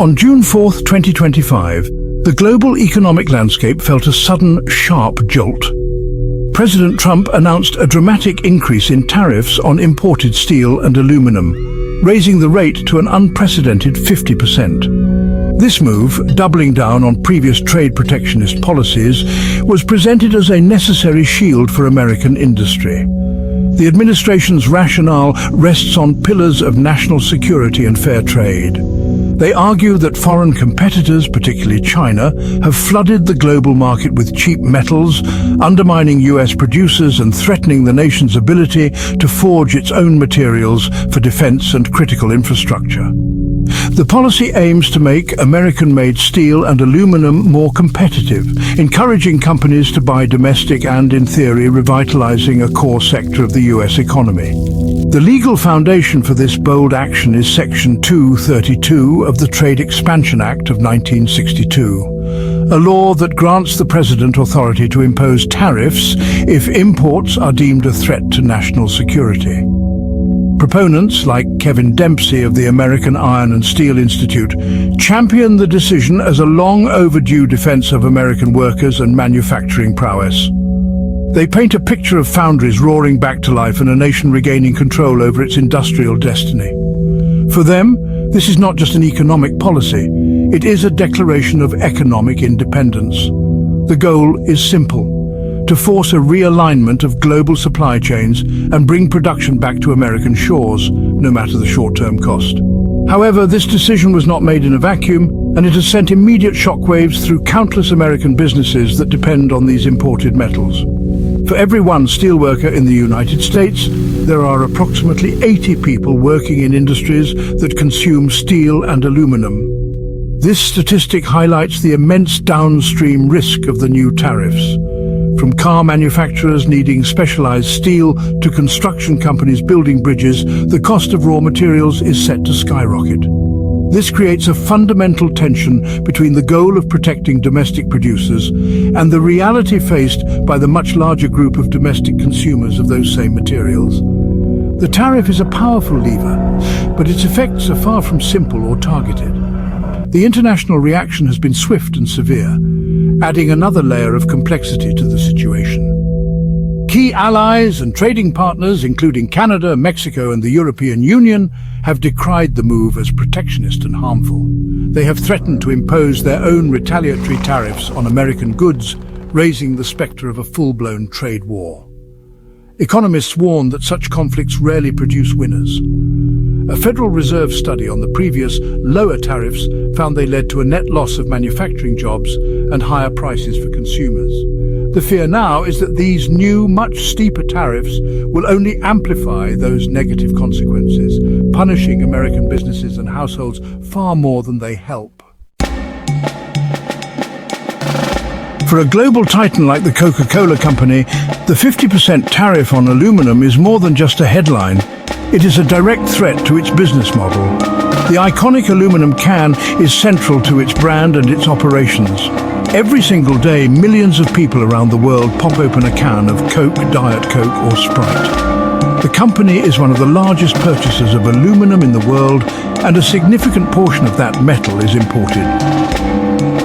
On June 4, 2025, the global economic landscape felt a sudden, sharp jolt. President Trump announced a dramatic increase in tariffs on imported steel and aluminum, raising the rate to an unprecedented 50%. This move, doubling down on previous trade protectionist policies, was presented as a necessary shield for American industry. The administration's rationale rests on pillars of national security and fair trade. They argue that foreign competitors, particularly China, have flooded the global market with cheap metals, undermining US producers and threatening the nation's ability to forge its own materials for defense and critical infrastructure. The policy aims to make American-made steel and aluminum more competitive, encouraging companies to buy domestic and, in theory, revitalizing a core sector of the US economy. The legal foundation for this bold action is Section 232 of the Trade Expansion Act of 1962, a law that grants the President authority to impose tariffs if imports are deemed a threat to national security. Proponents, like Kevin Dempsey of the American Iron and Steel Institute, champion the decision as a long-overdue defense of American workers and manufacturing prowess. They paint a picture of foundries roaring back to life and a nation regaining control over its industrial destiny. For them, this is not just an economic policy, it is a declaration of economic independence. The goal is simple: to force a realignment of global supply chains and bring production back to American shores, no matter the short-term cost. However, this decision was not made in a vacuum, and it has sent immediate shockwaves through countless American businesses that depend on these imported metals. For every one steelworker in the United States, there are approximately 80 people working in industries that consume steel and aluminum. This statistic highlights the immense downstream risk of the new tariffs. From car manufacturers needing specialized steel to construction companies building bridges, the cost of raw materials is set to skyrocket. This creates a fundamental tension between the goal of protecting domestic producers and the reality faced by the much larger group of domestic consumers of those same materials. The tariff is a powerful lever, but its effects are far from simple or targeted. The international reaction has been swift and severe, adding another layer of complexity to the situation. Key allies and trading partners, including Canada, Mexico, and the European Union, have decried the move as protectionist and harmful. They have threatened to impose their own retaliatory tariffs on American goods, raising the specter of a full-blown trade war. Economists warn that such conflicts rarely produce winners. A Federal Reserve study on the previous, lower tariffs found they led to a net loss of manufacturing jobs and higher prices for consumers. The fear now is that these new, much steeper tariffs will only amplify those negative consequences, punishing American businesses and households far more than they help. For a global titan like the Coca-Cola company, the 50% tariff on aluminum is more than just a headline. It is a direct threat to its business model. The iconic aluminum can is central to its brand and its operations. Every single day, millions of people around the world pop open a can of Coke, Diet Coke or Sprite. The company is one of the largest purchasers of aluminum in the world, and a significant portion of that metal is imported.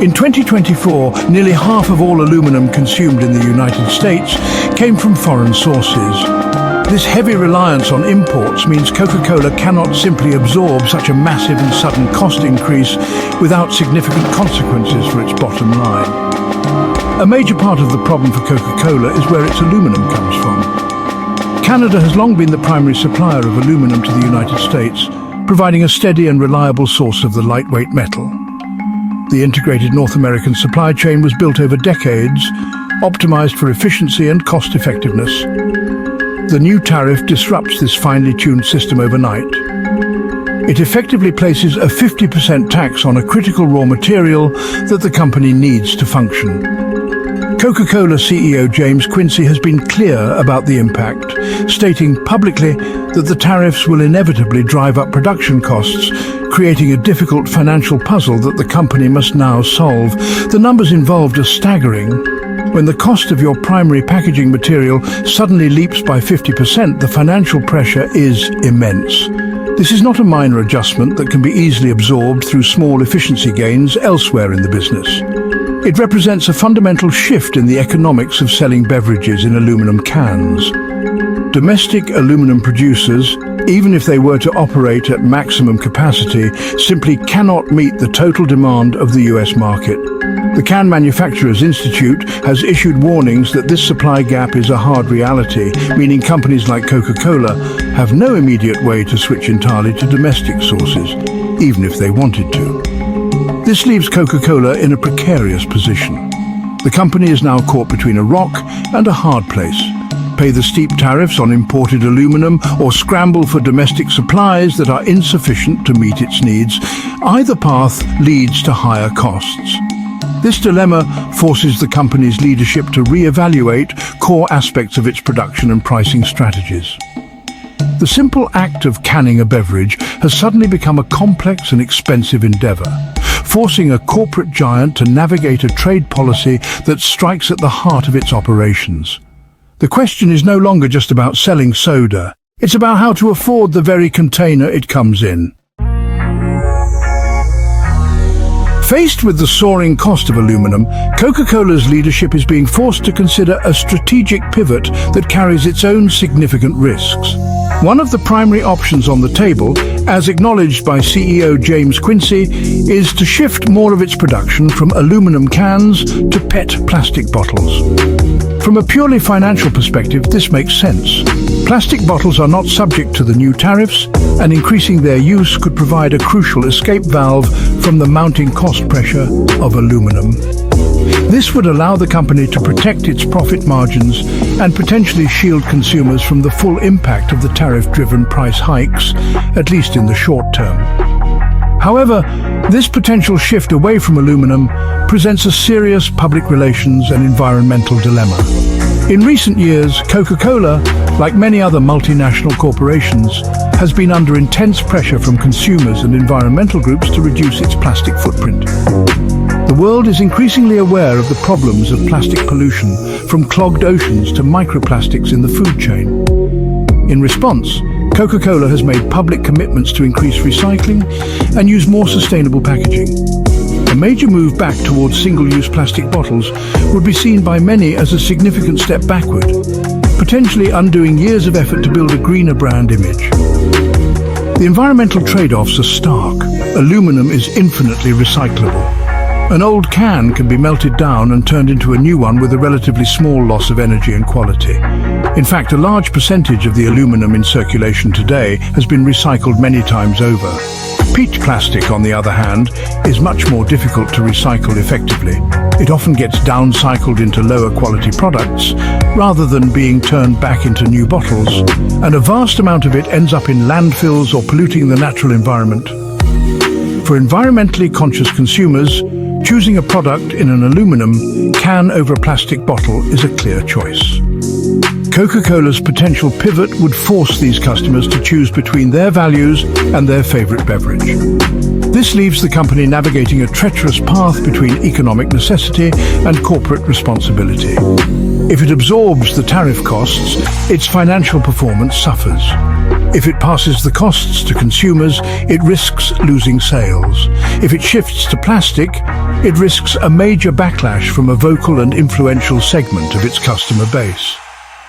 In 2024, nearly half of all aluminum consumed in the United States came from foreign sources. This heavy reliance on imports means Coca-Cola cannot simply absorb such a massive and sudden cost increase without significant consequences for its bottom line. A major part of the problem for Coca-Cola is where its aluminum comes from. Canada has long been the primary supplier of aluminum to the United States, providing a steady and reliable source of the lightweight metal. The integrated North American supply chain was built over decades, optimized for efficiency and cost-effectiveness. The new tariff disrupts this finely tuned system overnight. It effectively places a 50% tax on a critical raw material that the company needs to function. Coca-Cola CEO James Quincey has been clear about the impact, stating publicly that the tariffs will inevitably drive up production costs, creating a difficult financial puzzle that the company must now solve. The numbers involved are staggering. When the cost of your primary packaging material suddenly leaps by 50%, the financial pressure is immense. This is not a minor adjustment that can be easily absorbed through small efficiency gains elsewhere in the business. It represents a fundamental shift in the economics of selling beverages in aluminum cans. Domestic aluminum producers, even if they were to operate at maximum capacity, simply cannot meet the total demand of the US market. The Can Manufacturers Institute has issued warnings that this supply gap is a hard reality, meaning companies like Coca-Cola have no immediate way to switch entirely to domestic sources, even if they wanted to. This leaves Coca-Cola in a precarious position. The company is now caught between a rock and a hard place. Pay the steep tariffs on imported aluminum or scramble for domestic supplies that are insufficient to meet its needs. Either path leads to higher costs. This dilemma forces the company's leadership to re-evaluate core aspects of its production and pricing strategies. The simple act of canning a beverage has suddenly become a complex and expensive endeavor, forcing a corporate giant to navigate a trade policy that strikes at the heart of its operations. The question is no longer just about selling soda. It's about how to afford the very container it comes in. Faced with the soaring cost of aluminum, Coca-Cola's leadership is being forced to consider a strategic pivot that carries its own significant risks. One of the primary options on the table, as acknowledged by CEO James Quincey, is to shift more of its production from aluminum cans to PET plastic bottles. From a purely financial perspective, this makes sense. Plastic bottles are not subject to the new tariffs, and increasing their use could provide a crucial escape valve from the mounting cost pressure of aluminum. This would allow the company to protect its profit margins and potentially shield consumers from the full impact of the tariff-driven price hikes, at least in the short term. However, this potential shift away from aluminum presents a serious public relations and environmental dilemma. In recent years, Coca-Cola, like many other multinational corporations, has been under intense pressure from consumers and environmental groups to reduce its plastic footprint. The world is increasingly aware of the problems of plastic pollution, from clogged oceans to microplastics in the food chain. In response, Coca-Cola has made public commitments to increase recycling and use more sustainable packaging. A major move back towards single-use plastic bottles would be seen by many as a significant step backward, potentially undoing years of effort to build a greener brand image. The environmental trade-offs are stark. Aluminum is infinitely recyclable. An old can can be melted down and turned into a new one with a relatively small loss of energy and quality. In fact, a large percentage of the aluminum in circulation today has been recycled many times over. PET plastic, on the other hand, is much more difficult to recycle effectively. It often gets downcycled into lower quality products rather than being turned back into new bottles, and a vast amount of it ends up in landfills or polluting the natural environment. For environmentally conscious consumers, choosing a product in an aluminum can over a plastic bottle is a clear choice. Coca-Cola's potential pivot would force these customers to choose between their values and their favorite beverage. This leaves the company navigating a treacherous path between economic necessity and corporate responsibility. If it absorbs the tariff costs, its financial performance suffers. If it passes the costs to consumers, it risks losing sales. If it shifts to plastic, it risks a major backlash from a vocal and influential segment of its customer base.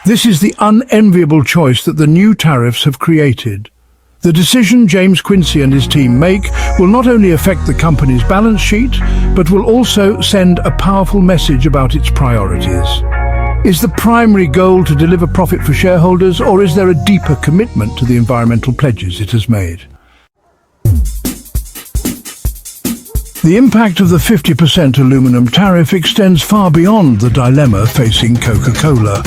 This is the unenviable choice that the new tariffs have created. The decision James Quincey and his team make will not only affect the company's balance sheet, but will also send a powerful message about its priorities. Is the primary goal to deliver profit for shareholders, or is there a deeper commitment to the environmental pledges it has made? The impact of the 50% aluminum tariff extends far beyond the dilemma facing Coca-Cola.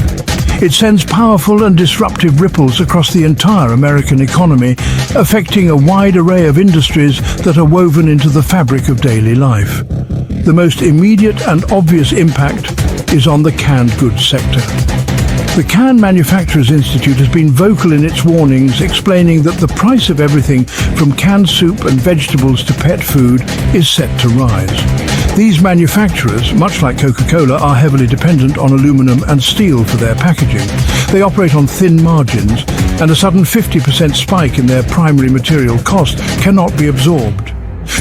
It sends powerful and disruptive ripples across the entire American economy, affecting a wide array of industries that are woven into the fabric of daily life. The most immediate and obvious impact is on the canned goods sector. The Can Manufacturers Institute has been vocal in its warnings, explaining that the price of everything from canned soup and vegetables to pet food is set to rise. These manufacturers, much like Coca-Cola, are heavily dependent on aluminum and steel for their packaging. They operate on thin margins, and a sudden 50% spike in their primary material cost cannot be absorbed.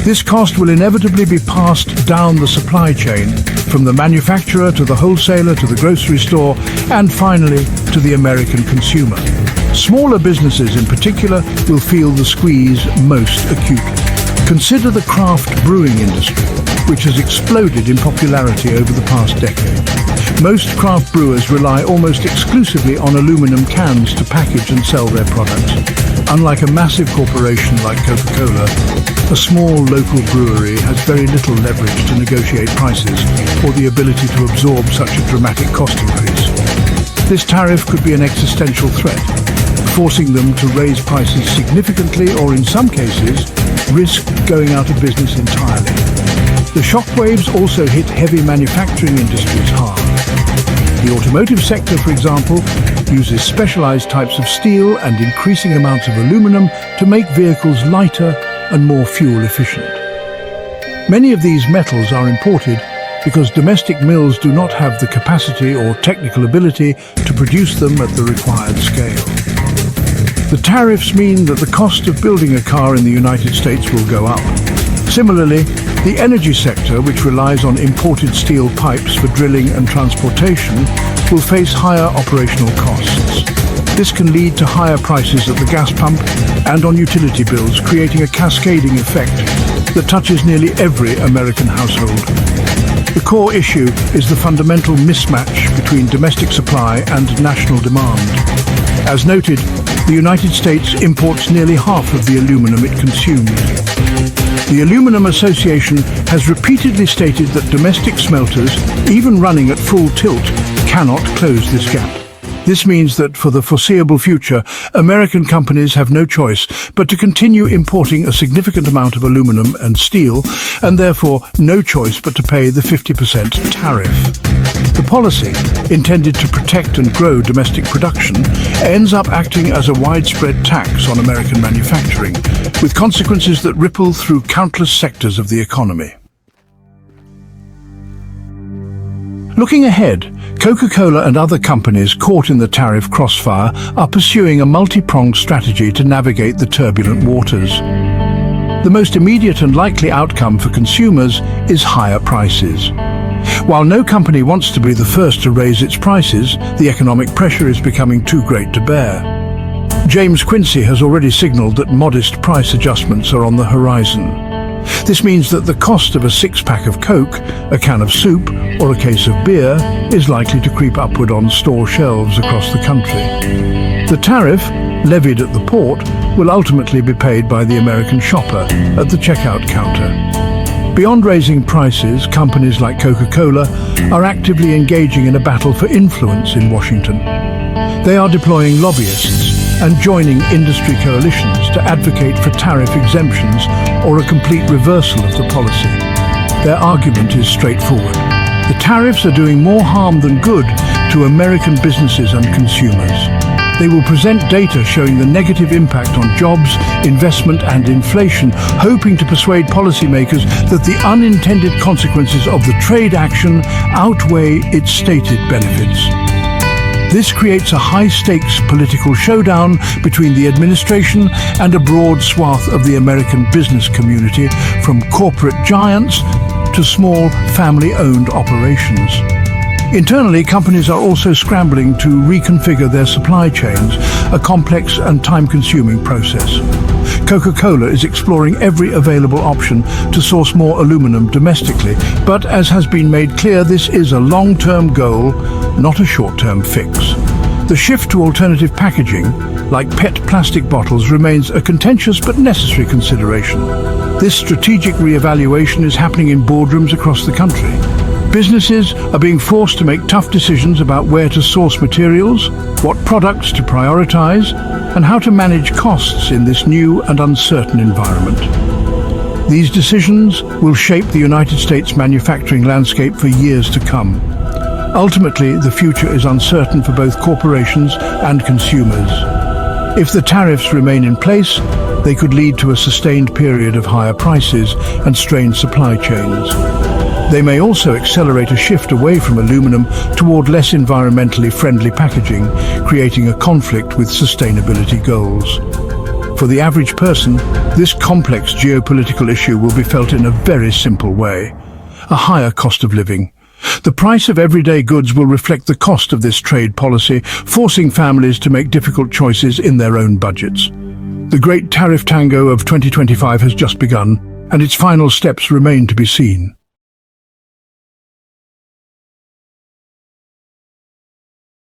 This cost will inevitably be passed down the supply chain, from the manufacturer to the wholesaler to the grocery store, and finally to the American consumer. Smaller businesses in particular will feel the squeeze most acutely. Consider the craft brewing industry, which has exploded in popularity over the past decade. Most craft brewers rely almost exclusively on aluminum cans to package and sell their products. Unlike a massive corporation like Coca-Cola, a small local brewery has very little leverage to negotiate prices or the ability to absorb such a dramatic cost increase. This tariff could be an existential threat, forcing them to raise prices significantly or, in some cases, risk going out of business entirely. The shockwaves also hit heavy manufacturing industries hard. The automotive sector, for example, uses specialized types of steel and increasing amounts of aluminum to make vehicles lighter and more fuel efficient. Many of these metals are imported because domestic mills do not have the capacity or technical ability to produce them at the required scale. The tariffs mean that the cost of building a car in the United States will go up. Similarly, the energy sector, which relies on imported steel pipes for drilling and transportation, will face higher operational costs. This can lead to higher prices at the gas pump and on utility bills, creating a cascading effect that touches nearly every American household. The core issue is the fundamental mismatch between domestic supply and national demand. As noted, the United States imports nearly half of the aluminum it consumes. The Aluminum Association has repeatedly stated that domestic smelters, even running at full tilt, cannot close this gap. This means that for the foreseeable future, American companies have no choice but to continue importing a significant amount of aluminum and steel, and therefore no choice but to pay the 50% tariff. The policy, intended to protect and grow domestic production, ends up acting as a widespread tax on American manufacturing, with consequences that ripple through countless sectors of the economy. Looking ahead, Coca-Cola and other companies caught in the tariff crossfire are pursuing a multi-pronged strategy to navigate the turbulent waters. The most immediate and likely outcome for consumers is higher prices. While no company wants to be the first to raise its prices, the economic pressure is becoming too great to bear. James Quincy has already signaled that modest price adjustments are on the horizon. This means that the cost of a six-pack of Coke, a can of soup, or a case of beer is likely to creep upward on store shelves across the country. The tariff, levied at the port, will ultimately be paid by the American shopper at the checkout counter. Beyond raising prices, companies like Coca-Cola are actively engaging in a battle for influence in Washington. They are deploying lobbyists and joining industry coalitions to advocate for tariff exemptions or a complete reversal of the policy. Their argument is straightforward. The tariffs are doing more harm than good to American businesses and consumers. They will present data showing the negative impact on jobs, investment and inflation, hoping to persuade policymakers that the unintended consequences of the trade action outweigh its stated benefits. This creates a high-stakes political showdown between the administration and a broad swath of the American business community, from corporate giants to small family-owned operations. Internally, companies are also scrambling to reconfigure their supply chains, a complex and time-consuming process. Coca-Cola is exploring every available option to source more aluminum domestically, but as has been made clear, this is a long-term goal, not a short-term fix. The shift to alternative packaging, like PET plastic bottles, remains a contentious but necessary consideration. This strategic re-evaluation is happening in boardrooms across the country. Businesses are being forced to make tough decisions about where to source materials, what products to prioritize, and how to manage costs in this new and uncertain environment. These decisions will shape the United States manufacturing landscape for years to come. Ultimately, the future is uncertain for both corporations and consumers. If the tariffs remain in place, they could lead to a sustained period of higher prices and strained supply chains. They may also accelerate a shift away from aluminum toward less environmentally friendly packaging, creating a conflict with sustainability goals. For the average person, this complex geopolitical issue will be felt in a very simple way: a higher cost of living. The price of everyday goods will reflect the cost of this trade policy, forcing families to make difficult choices in their own budgets. The Great Tariff Tango of 2025 has just begun, and its final steps remain to be seen.